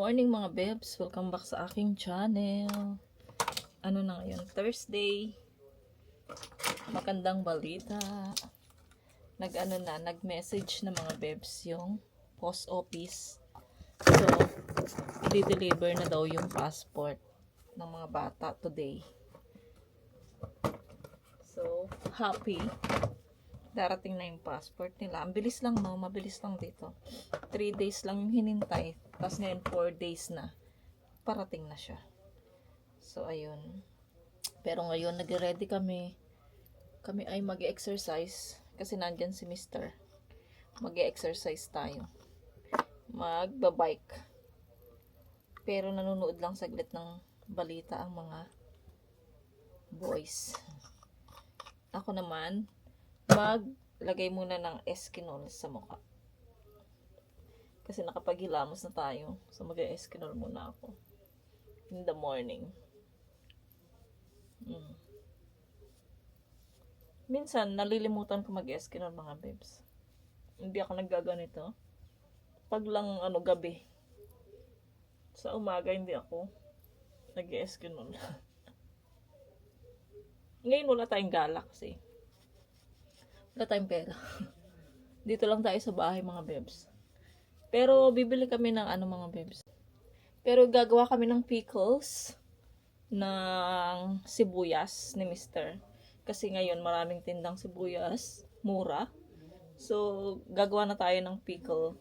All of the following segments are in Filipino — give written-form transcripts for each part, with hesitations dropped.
morning mga bebs! Welcome back sa aking channel. Ano na ngayon? Thursday. Magandang balita. Nag-message na mga bebs yung post office. So, i-deliver na daw yung passport ng mga bata today. So, happy. Darating na yung passport nila. Ang bilis lang, no? Mabilis lang dito. 3 days lang yung hinintay. Tapos ngayon 4 days na. Parating na siya. So, ayun. Pero ngayon, nag-ready kami. Kami ay mag-exercise. Kasi nandyan si Mr. Mag-exercise tayo. Magba-bike. Pero nanonood lang saglit ng balita ang mga boys. Ako naman, maglagay muna ng Eskinol sa mukha. Kasi nakapaghilamos na tayo. So mag-Eskinol muna ako. In the morning. Minsan, nalilimutan ko mag-Eskinol mga babes. Hindi ako naggaganito. Pag lang gabi. Sa umaga hindi ako nag-Eskinol. Ngayon wala tayong gala kasi. Wala tayong pera. Dito lang tayo sa bahay mga bebs. Pero bibili kami ng mga bebs. Pero gagawa kami ng pickles ng sibuyas ni Mr. Kasi ngayon maraming tindang sibuyas, mura. So gagawa na tayo ng pickle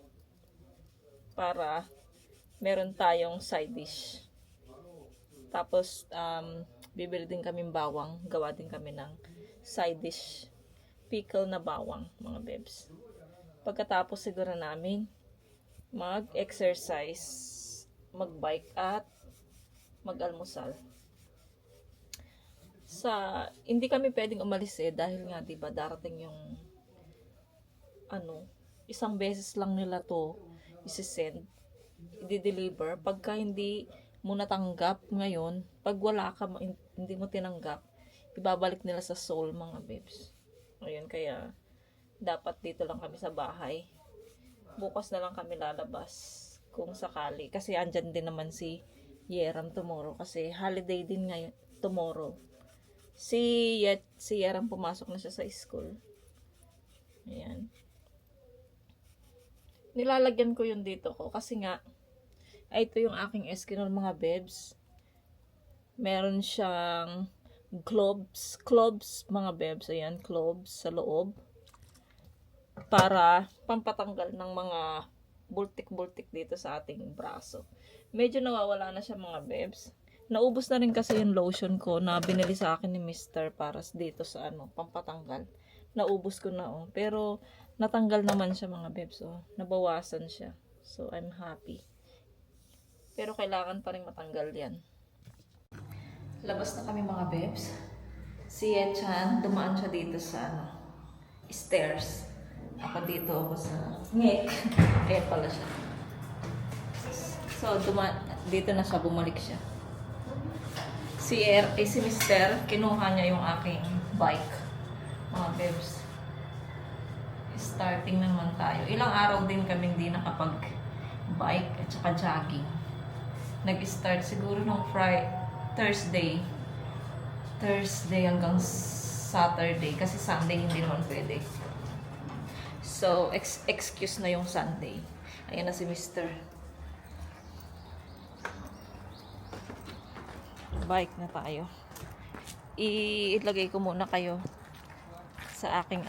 para meron tayong side dish. Tapos bibili din kaming bawang, gawa din kami ng side dish. Pickle na bawang, mga bebs. Pagkatapos siguro namin mag-exercise, mag-bike at mag-almusal. Hindi kami pwedeng umalis dahil nga 'di ba darating yung isang beses lang nila to i-send, i-deliver. Pagka hindi mo natanggap ngayon, pag wala ka, hindi mo tinanggap, ibabalik nila sa Seoul mga bebs. Ayun, kaya dapat dito lang kami sa bahay. Bukas na lang kami lalabas kung sakali. Kasi andyan din naman si Yeram tomorrow. Kasi holiday din ngayon tomorrow. Si Yeram pumasok na siya sa school. Ayan. Nilalagyan ko yun dito ko. Kasi nga, ito yung aking Eskinol mga bebs. Meron siyang cloves mga bebs. Ayan, cloves sa loob. Para pampatanggal ng mga bultik-bultik dito sa ating braso. Medyo nawawala na siya mga bebs. Naubos na rin kasi yung lotion ko na binili sa akin ni Mr. para dito sa pampatanggal. Naubos ko na Pero natanggal naman siya mga bebs. Nabawasan siya. So I'm happy. Pero kailangan pa rin matanggal yan. Labas na kami mga bebs. Si Yechan, dumaan siya dito sa stairs. Ako dito ako sa ngek. Ayan pala siya. So, dito na siya, bumalik siya. Si Mr. Kinuha niya yung aking bike. Mga bebs. Starting naman tayo. Ilang araw din kami hindi nakapag-bike at saka jogging. Nag-start siguro nung Thursday hanggang Saturday. Kasi Sunday hindi naman pwede. So, excuse na yung Sunday. Ayan na si Mr. Bike na tayo. Ilagay ko muna kayo sa aking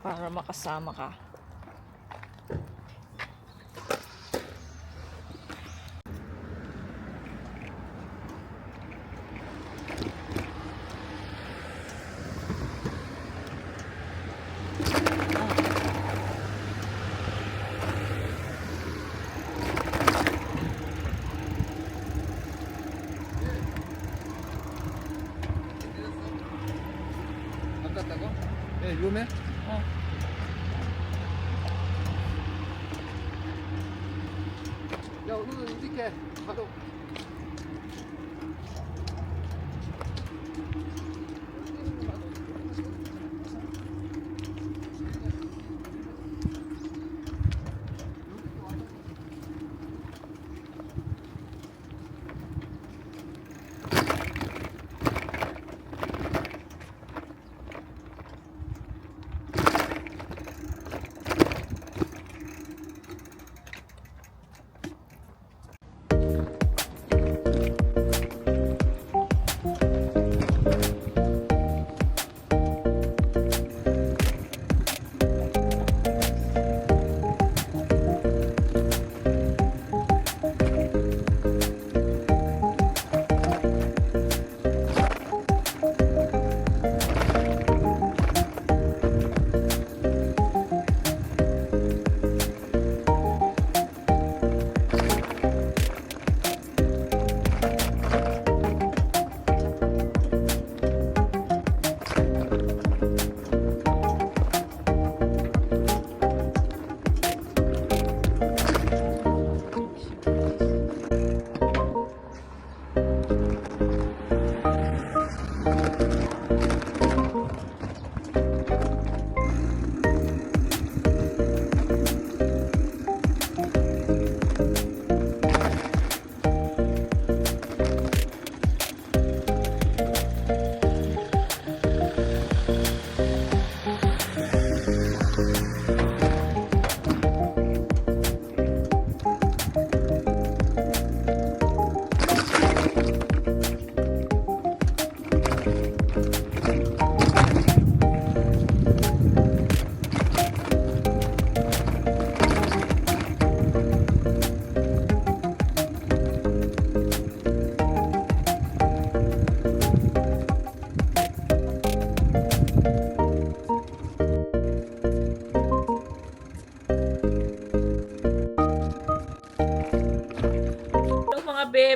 para makasama ka. 네, 요매? 야, 오늘 이렇게 가도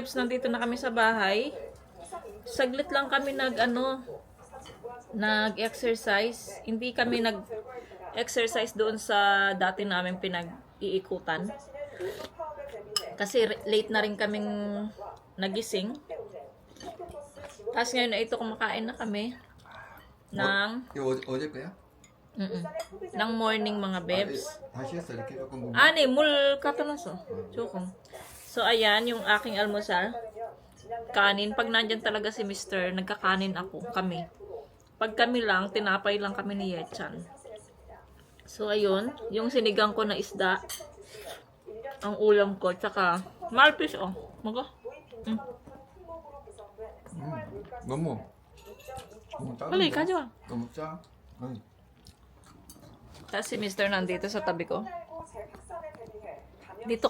bebs, nandito na kami sa bahay. Saglit lang kami nag-exercise. Hindi kami nag-exercise doon sa dati namin pinag-iikutan. Kasi late na rin kaming nagising. Tapos ngayon ito kumakain na kami ng 이거 어제 거야? ng morning mga bebs. 다시 했어 이렇게 조금 보면. Ani, mul katanaso. Chukong. So ayan yung aking almusal. Kanin. Pag nandyan talaga si Mr., nagkakanin kami. Pag kami lang, tinapay lang kami ni Yechan. So ayun, yung sinigang ko na isda, ang ulam ko, tsaka malfish Maga. 너무 작은데? Bali, kadyo. 너무 짜? 아니. Tapos si Mr. nandito sa tabi ko. Dito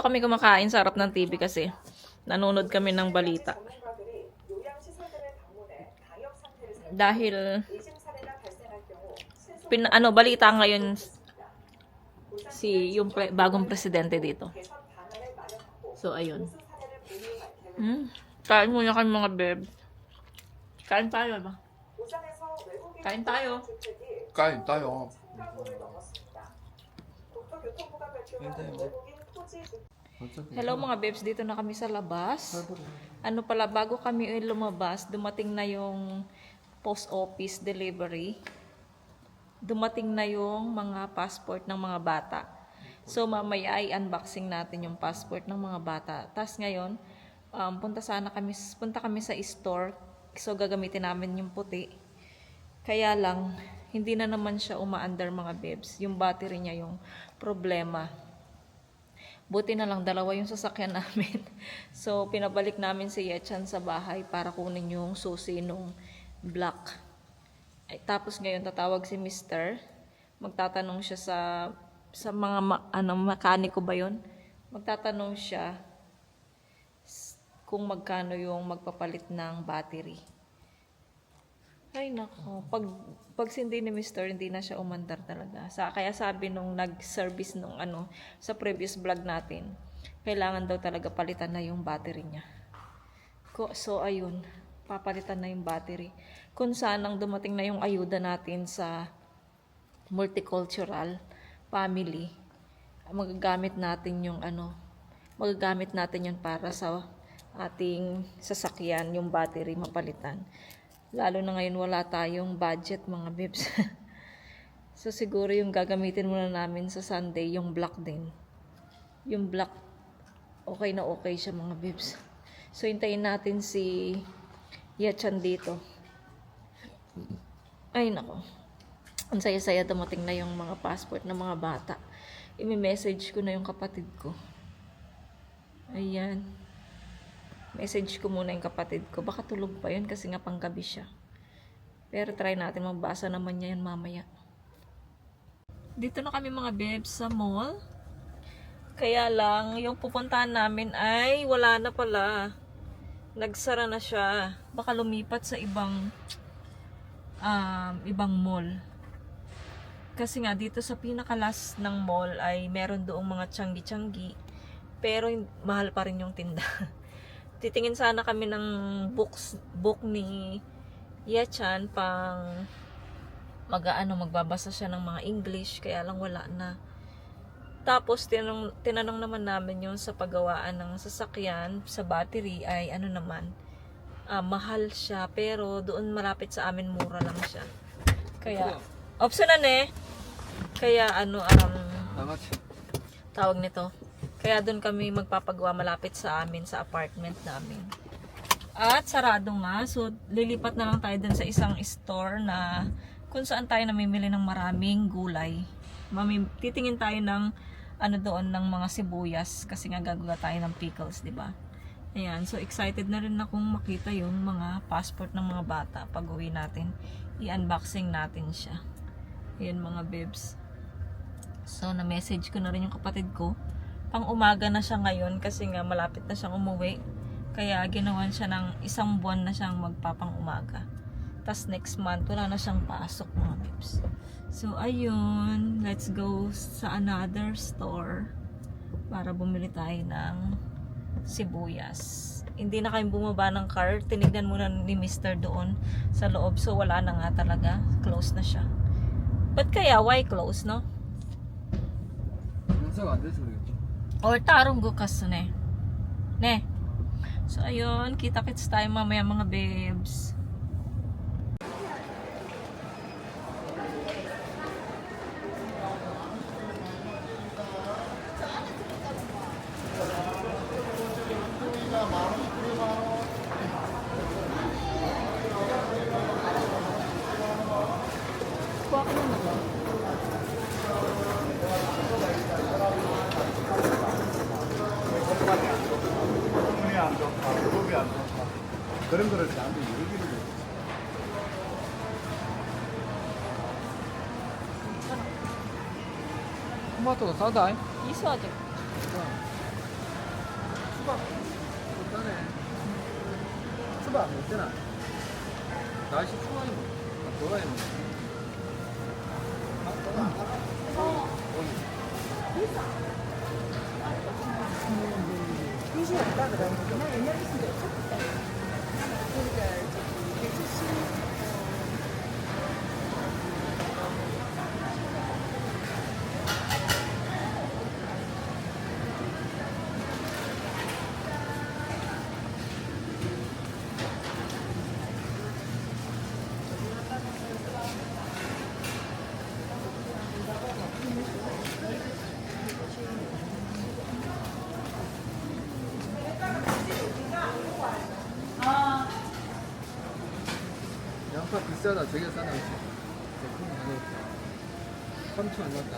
kami kumakain sa harap ng TV kasi nanonood kami ng balita. Dahil balita ngayon yung bagong presidente dito. So ayun. Kain muna kami mga beb. Kain tayo ba? Kain tayo. 까이 따요. Hello mga babes, dito na kami sa labas. Ano pala, bago kami lumabas, dumating na yung post office delivery. Dumating na yung mga passport ng mga bata. So mamaya ay unboxing natin yung passport ng mga bata. Tapos ngayon, punta kami sa store. So gagamitin namin yung puti. Kaya lang, hindi na naman siya umaandar mga bebs. Yung battery niya yung problema. Buti na lang, dalawa yung sasakyan namin. So, pinabalik namin si Yechan sa bahay para kunin yung susi nung black. Ay, tapos ngayon, tatawag si Mr. Magtatanong siya sa mga mekaniko ba yun? Magtatanong siya kung magkano yung magpapalit ng battery. Ay nako, pag sindi ni Mr. hindi na siya umandar talaga. Kaya sabi nung nag-service nung sa previous vlog natin, kailangan daw talaga palitan na yung battery niya. So ayun, papalitan na yung battery. Kung sanang dumating na yung ayuda natin sa multicultural family, magagamit natin yung para sa ating sasakyan, yung battery mapalitan. Lalo na ngayon wala tayong budget mga bebs. So siguro yung gagamitin muna namin sa Sunday, yung black din. Yung black, okay na okay siya mga bebs. So hintayin natin si Yechan dito. Ay nako. Ang saya-saya, dumating na yung mga passport ng mga bata. I-message ko na yung kapatid ko. Ayan. Message ko muna yung kapatid ko. Baka tulog pa yun kasi nga panggabi siya. Pero try natin, magbasa naman niya yun mamaya. Dito na kami mga bebs sa mall. Kaya lang, yung pupuntahan namin ay wala na pala. Nagsara na siya. Baka lumipat sa ibang mall. Kasi nga dito sa pinakalas ng mall ay meron doong mga tiyanggi-tiyanggi. Pero mahal pa rin yung tinda. Titingin sana kami ng book ni Yechan pang magbabasa siya ng mga English, kaya lang wala na. Tapos tinanong naman namin yung sa paggawaan ng sasakyan sa battery ay mahal siya, pero doon malapit sa amin mura lang siya. Kaya optional kaya tawag nito. Kaya doon kami magpapagawa malapit sa amin, sa apartment namin. At sarado nga. So, lilipat na lang tayo doon sa isang store na kung saan tayo namimili ng maraming gulay. Titingin tayo ng doon ng mga sibuyas kasi nga gagawa tayo ng pickles, di ba? Ayan. So, excited na rin akong makita yung mga passport ng mga bata pag uwi natin. I-unboxing natin siya. Ayan mga bebs. So, na-message ko na rin yung kapatid ko. Pang umaga na siya ngayon kasi nga malapit na siyang umuwi. Kaya ginawan siya ng 1 buwan na siyang magpapang umaga. Tas next month wala na siyang pasok mga bebs. So ayun, let's go sa another store para bumili tayo ng sibuyas. Hindi na kayong bumaba ng car. Tinignan muna ni Mr. doon sa loob. So, wala na nga talaga. Close na siya. But kaya, why close, no? 용서가 안 돼서 그러겠죠. Or tarong gukas ne. Ne. So, ayun. Kita-kits tayo mamaya mga babes. Kuha ka na ba? 손이 안 좋다, 무릎이 안 좋다. 그런 거를 저한테 얘기를 해요. 토마토가 싸다. 있어 아직. 수박 싸네. 수박 못 되나? 날씨 추워요. 돌아야 뭐. 양파 비싸다. 저게 싸다. 3천 원 났다.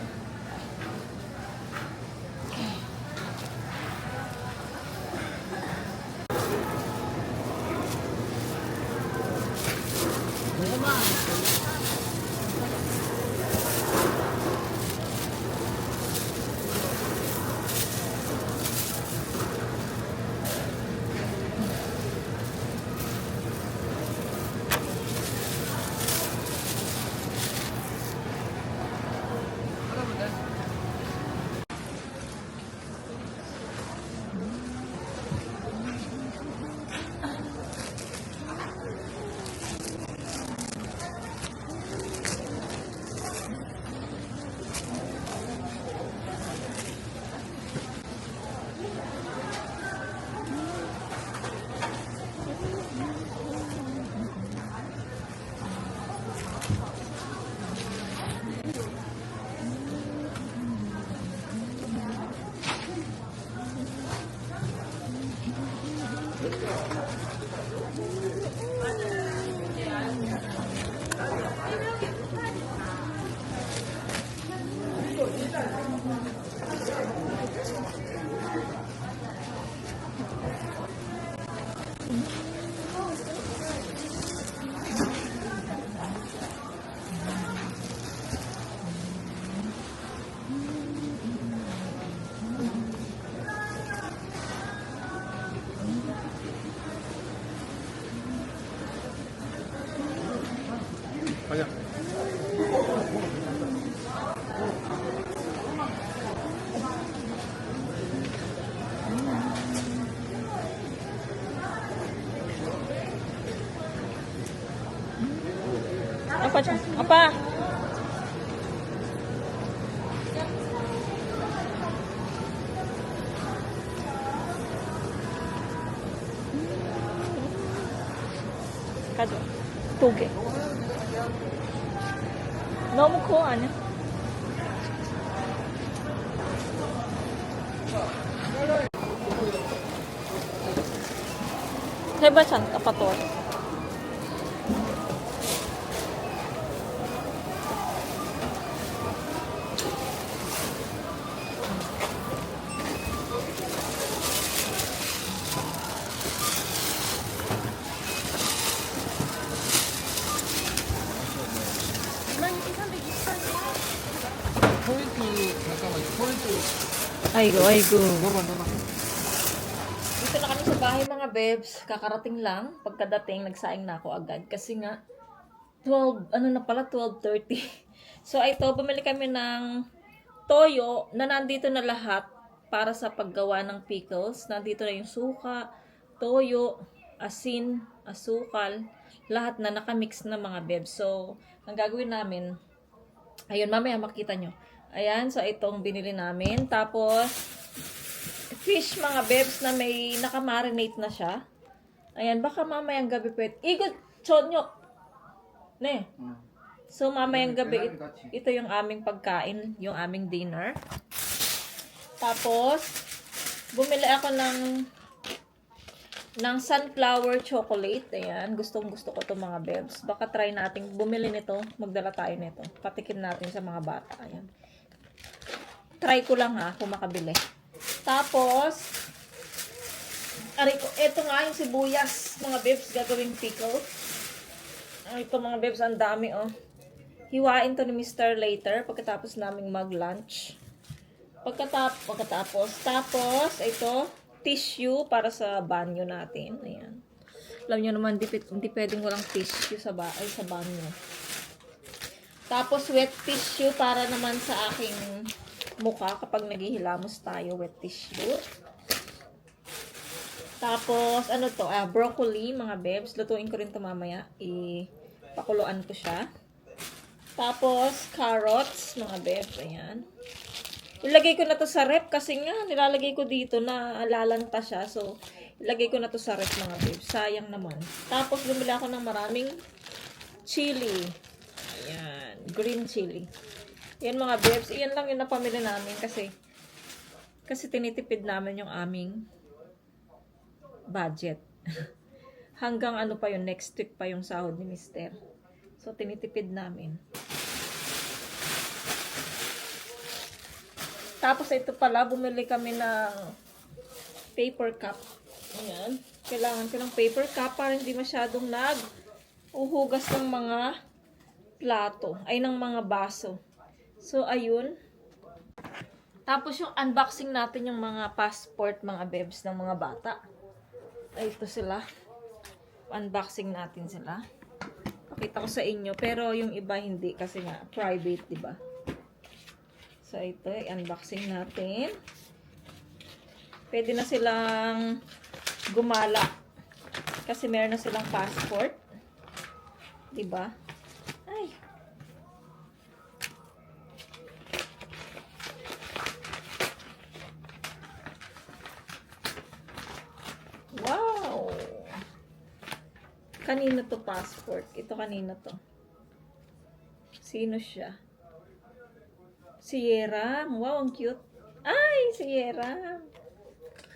가자. Apa dyan? Apa? 가져. 2개. 너무 커 아니야? 해바찬 까빠또. 포인트 잠깐만 포인트 Aigo, aigo. 넣어봐. Dito na kami sa bahay mga bebs. Kakarating lang. Pagkadating, nagsaing na ako agad. Kasi nga, 12:30. So, ito, bumili kami ng toyo na nandito na lahat. para sa paggawa ng pickles. Nandito na yung suka, toyo, asin, asukal, lahat na nakamix na mga bebs. So, ang gagawin namin, ayun, mamaya makita nyo. Ayan, so itong binili namin. Tapos, fish mga bebs na may nakamarinate na siya. Ayan, baka mamayang gabi pwede. Igot, chonyok. Ne. So, mamayang gabi, ito yung aming pagkain, yung aming dinner. Tapos, bumili ako ng sunflower chocolate. Ayan, gustong gusto ko itong mga bebs. Baka try natin bumili nito, magdala tayo nito. Patikim natin sa mga bata. Ayan. Try ko lang ha, kung makabili. Tapos, ito nga yung sibuyas, mga bebs, gagawing pickle. Ito mga bebs, ang dami oh. Hiwain to ni Mr. later, pagkatapos naming mag-lunch. Tapos, ito, tissue para sa banyo natin. Ayan. Alam nyo naman, hindi pwedeng walang tissue sa banyo. Tapos, wet tissue para naman sa aking mukha kapag naghihilamos tayo, wet tissue. Tapos, ano to? Broccoli, mga bebs. Lutuin ko rin to mamaya. Pakuluan ko siya. Tapos, carrots, mga bebs. Ayan. Ilagay ko na to sa rep kasi nga, nilalagay ko dito na lalanta siya. So, ilagay ko na to sa rep, mga bebs. Sayang naman. Tapos, bumili ako ng maraming chili. Ayan. Green chili. Yan, mga bebs. Iyan lang yung napamili namin kasi tinitipid namin yung aming budget. Hanggang ano pa yung next week pa yung sahod ni Mister. So, tinitipid namin. Tapos, ito pala, bumili kami ng paper cup. Ayan. Kailangan ko ng paper cup para hindi masyadong uhugas ng mga plato. Ay, ng mga baso. So, ayun. Tapos, yung unboxing natin yung mga passport, mga bebs ng mga bata. Ay, ito sila. Unboxing natin sila. Pakita ko sa inyo. Pero yung iba hindi kasi nga private, diba? So, ito, i-unboxing natin. Pwede na silang gumala. Kasi meron na silang passport. Diba? Ay. Wow! Kanino to passport? Ito kanino to? Sino siya? Sierra. Wow, ang cute. Ay, Sierra.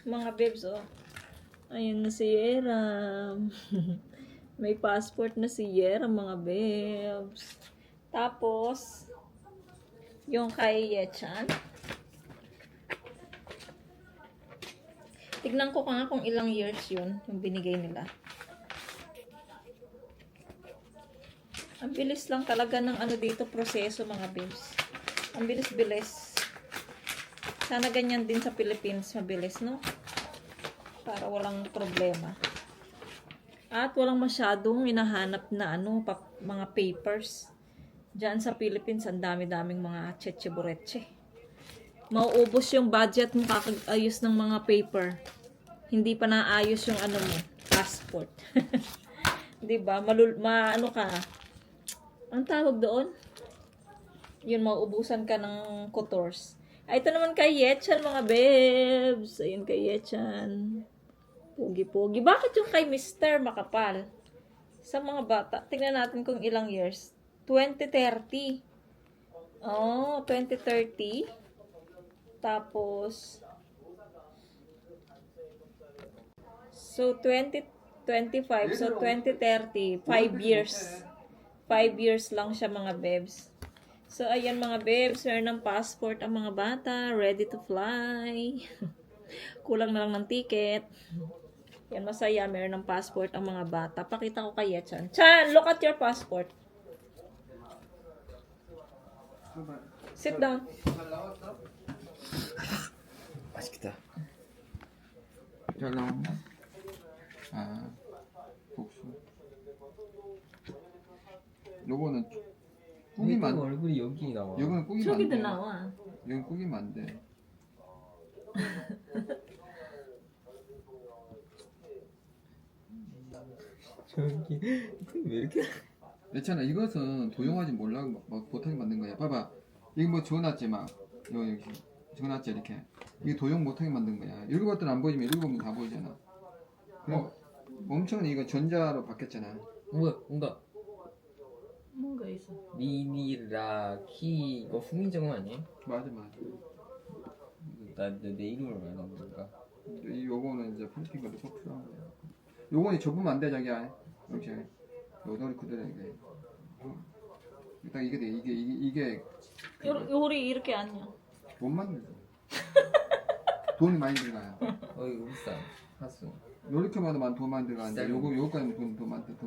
Mga bebs, oh. Ayun na Sierra. May passport na Sierra, mga bebs. Tapos, yung kay Yechan. Tignan ko nga kung ilang years yun, yung binigay nila. Ang bilis lang talaga ng ano dito, proseso, mga bebs. Ang bilis-bilis. Sana ganyan din sa Philippines, mabilis, no? Para walang problema. At walang masyadong hinahanap na mga papers. Diyan sa Philippines, ang dami-daming mga cheche-bureche. Mauubos yung budget mo kakayos ng mga paper. Hindi pa naayos yung passport. 'Di ba? Ano ka? Ang tawag doon? Yun, mauubusan ka ng kotors. Ay, ito naman kay Yechan, mga bebs. Ayun kay Yechan. Pogi-pogi. Bakit yung kay Mr. makapal? Sa mga bata, tingnan natin kung ilang years. 2030. Oh, 2030. Tapos, so 2025. So 2030. 5 years. 5 years lang siya, mga bebs. So, ayan mga bebs, meron ng passport ang mga bata, ready to fly. Kulang na lang ng ticket. Yan, masaya, meron ng passport ang mga bata. Pakita ko kay Yechan. Chan, look at your passport. Sit down. 맛있겠다. 짤랑. 국수. 요거는 꾸기만. 얼굴이 여기 나와. 여기는 꾸기면 안 저기도 돼. 나와. 여기 꾸기면 안 돼. 저기 왜 이렇게 괜찮아. 이것은 도용하지 몰라 막 못하게 만든 거야. 봐봐. 이거 뭐 적어놨지 막. 여기 적어놨지 이렇게. 이게 도용 못하게 만든 거야. 읽어봤더니 안 보이지만 읽어보면 다 보이잖아. 그럼 멈춰는 이거 전자로 바뀌었잖아. 뭐야 뭔가 뭔가 있어. 미니라키 이거 후미정 아니야? 맞아. 나내 이름을 왜 넣은 건가? 이 요거는 이제 폴팅가 꼭 필요한 거야. 요거는 접으면 안 돼 자기야. 여기 요거는 그대로 이게. 일단 이게 돼. 이게 요리 이렇게 아니야. 못 만들어. 돈이 많이 들어가요. 이거 비싸 하수. 요렇게만 돈 많이 들어가는데 비싸요. 요거까지 돈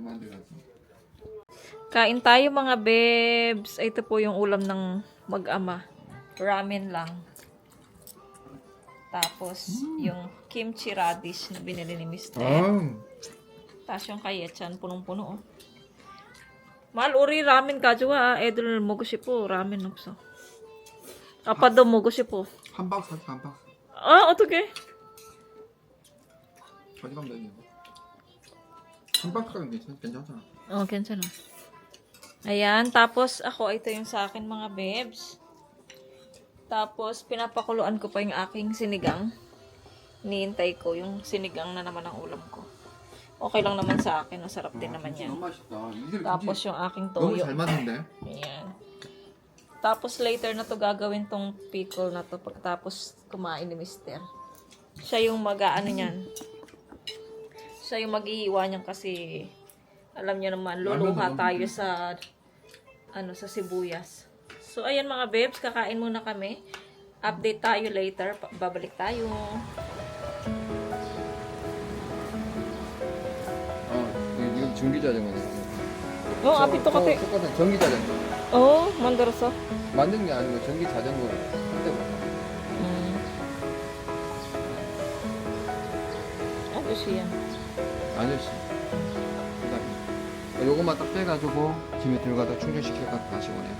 많이 들어갔어. Kain tayo mga bebs. Ito po yung ulam ng mag-ama. Ramen lang. Tapos, yung kimchi radish na binili ni Mr. Tapos yung kayechan, punong-puno. 말 우리 라면 가져와. 애들 먹고 싶어. 라면 없어. 아빠도 먹고 싶어. 한 박스 하자, 한 박스. 아, 어떡해? 가져가면 되지. 한 박스가 괜찮잖아. 괜찮아. Ayan, tapos ako, ito yung sa akin mga bebs. Tapos, pinapakuluan ko pa yung aking sinigang. Niintay ko yung sinigang na naman ang ulam ko. Okay lang naman sa akin. Masarap din naman yan. 너무 맛있다. 이게 Tapos yung aking 너무 toyo. 잘 맞는데? Ayan. Tapos later na to gagawin tong pickle na to pagkatapos kumain ni Mister. Siya yung mag-aano niyan. Siya yung maghihiwa niyan kasi alam niyo naman luluha tayo sa sa sibuyas. So ayan mga babes, kakain muna kami. Update tayo later. Babalik tayo. 이건 전기자전거네. 앞이 똑같아. 똑같은 전기자전거. 만들었어. 만든 게 아니고 전기자전거를 한대고. 아저씨 yan. 아저씨. 그다음에 요것만 딱 빼가지고 집에 들어가다 충전시켜갖고 다시 오네요.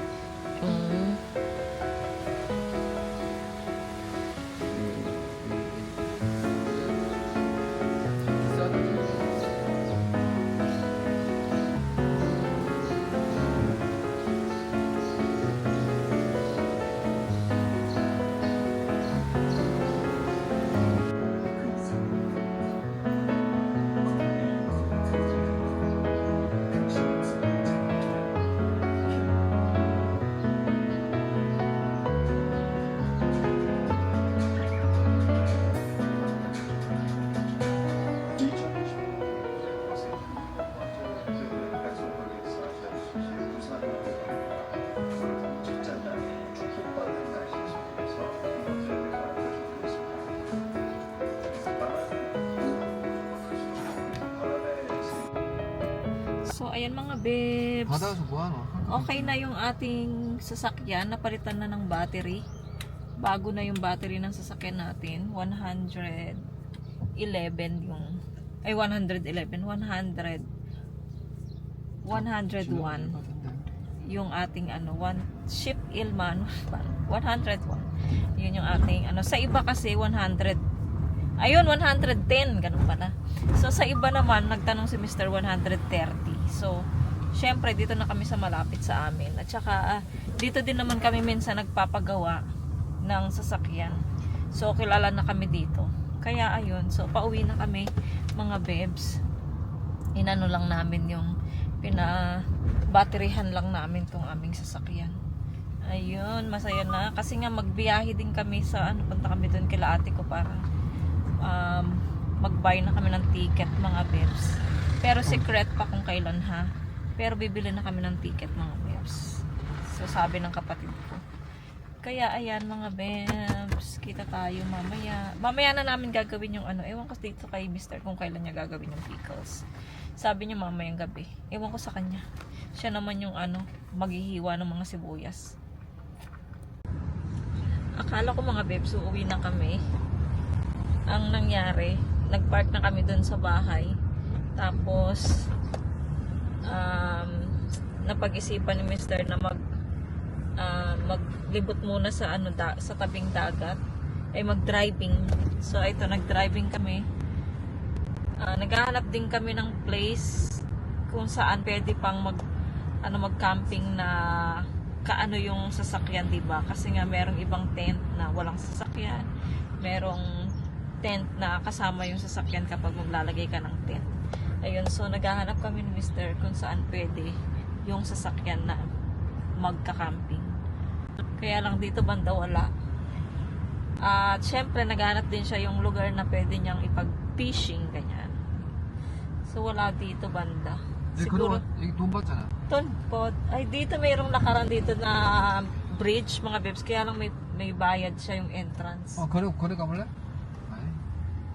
So, ayan mga babes. 바다에서 뭐하노? Okay na yung ating sasakyan. Napalitan na ng battery. Bago na yung battery ng sasakyan natin. 111 yung... Ay, 111. 101 yung ating ship ilman 101 yun yung ating sa iba kasi 100 ayun 110 ganun pala. So sa iba naman nagtanong si Mr. 130. So syempre dito na kami sa malapit sa amin at saka dito din naman kami minsan nagpapagawa ng sasakyan. So kilala na kami dito. Kaya ayun, so pauwi na kami mga bebs. Inano lang namin yung batteryhan lang namin tong aming sasakyan. Ayun, masaya na. Kasi nga magbiyahe din kami sa punta kami doon kila ate ko para mag-buy na kami ng ticket mga bebs. Pero secret pa kung kailan ha. Pero bibili na kami ng ticket mga bebs. So sabi ng kapatid ko. Kaya ayan mga bebs, kita tayo mamaya. Mamaya na namin gagawin yung ewan ko dito kay Mr. kung kailan niya gagawin yung pickles. Sabi niya mamayang gabi. Ewan ko sa kanya. Siya naman yung maghihiwa ng mga sibuyas. Akala ko mga bebs, uuwi na kami. Ang nangyari, nagpark na kami dun sa bahay. Tapos, napag-isipan ni Mr. na maglibot muna sa sa tabing dagat. ay mag-driving. So ito, nag-driving kami. Naghahanap din kami ng place kung saan pwede pang mag-camping na kaano yung sasakyan, diba? Kasi nga merong ibang tent na walang sasakyan. Merong tent na kasama yung sasakyan kapag maglalagay ka ng tent. Ayun, so naghahanap kami ni Mr. kung saan pwede yung sasakyan na magka-camping. Kaya lang dito banda wala. At syempre naghahanap din siya yung lugar na pwede niyang ipag-fishing, ganyan. So wala dito banda. 근데 여기 돈 받잖아. Tonpot. Ay, dito mayroong lakaran dito na bridge, mga bebs. Kaya lang may bayad siya yung entrance. 거기 가볼래? 아니.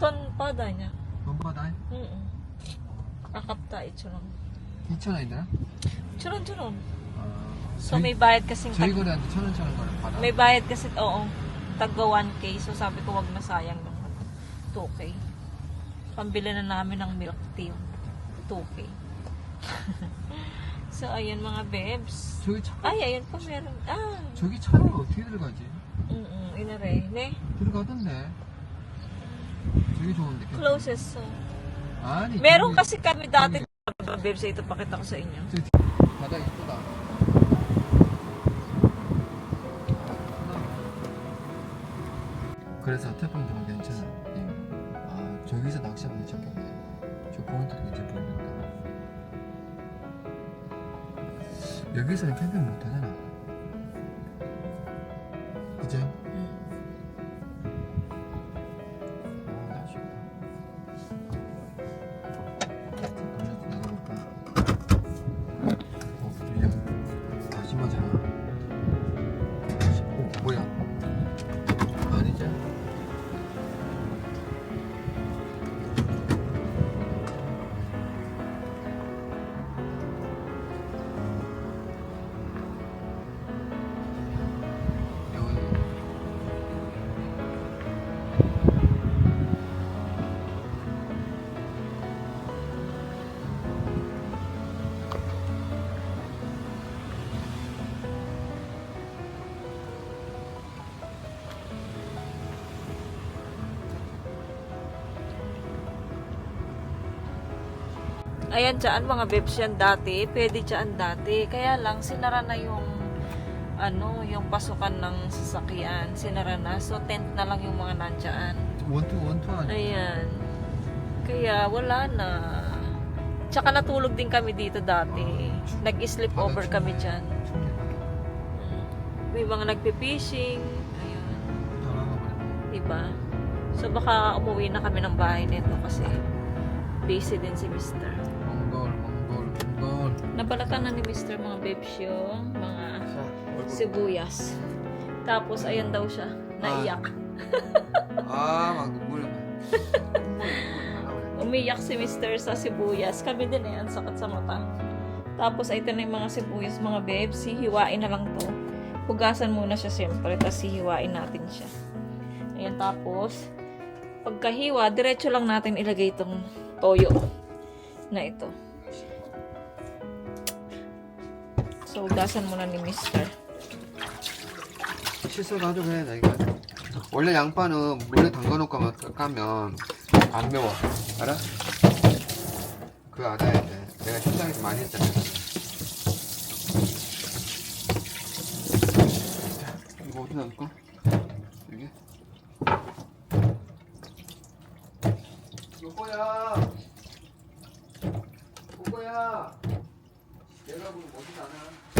Tonpot niya. 돈 받아. Akapta, itsurong. 2,000원이더라? Tsurong. 아. So may bayad kasing 저희 거리한테 1,000원 거를 받아. may bayad kasi, oo, tagga 1K. So sabi ko wag na sayang ng 2K. Pambili na namin ng milk tea. 2K. So ayun mga bebs. 저기 차, Ay, ayun pa meron. 저기 차로 어떻게 들어가지? Inare. Ne? 들어가던데. 저기 좋은데. Closest. So. 아니. Meron 저기- kasi kami dati. Bebs, ito pakita ko sa inyo. 바다 이쁘다. 그래서 태풍 보면 괜찮아. 저기서 낚시하면 괜찮겠네. 저 포인트도 괜찮 보이니까. 여기서는 캠핑 못 하잖아. 그죠? 날씨 좋다. 돌려서 내려볼까? 그냥 다시마잖아. 뭐야? 아니지? Ayan dyan, mga bebs yan dati. Pwede dyan dati. Kaya lang, sinara na yung yung pasukan ng sasakyan. Sinara na. So, tent na lang yung mga nandyan. 원투 아니야? Ayan. Kaya, wala na. Tsaka natulog din kami dito dati. Nag-sleep over kami dyan. May mga nagpe-fishing. Ayun. Diba? So, baka umuwi na kami ng bahay nito kasi busy din si Mr. 몽골. Nabalatan na ni Mr. mga bebs yung mga sibuyas. Tapos, ayan daw siya. Naiyak. 막 눈물. Umiyak si Mr. sa sibuyas. Kami din ang sakit sa mata. Tapos, ito na yung mga sibuyas, mga bebs. Hihiwain na lang to. Hugasan muna siya siyempre. Tapos, hihiwain natin siya. Ayan, tapos, pagkahiwa, diretso lang natin ilagay itong toyo na ito. So, hugasan muna ni Mr. 씻어가지고 해, 나 이거. 원래 양파는 물에 담가놓고 까면 안 매워. 알아? 그거 알아야 돼. 내가 현장에서 많이 했잖아. 자, 이거 어디다 넣을까? 여기? 요거야! 얘가 뭐 어디 가나?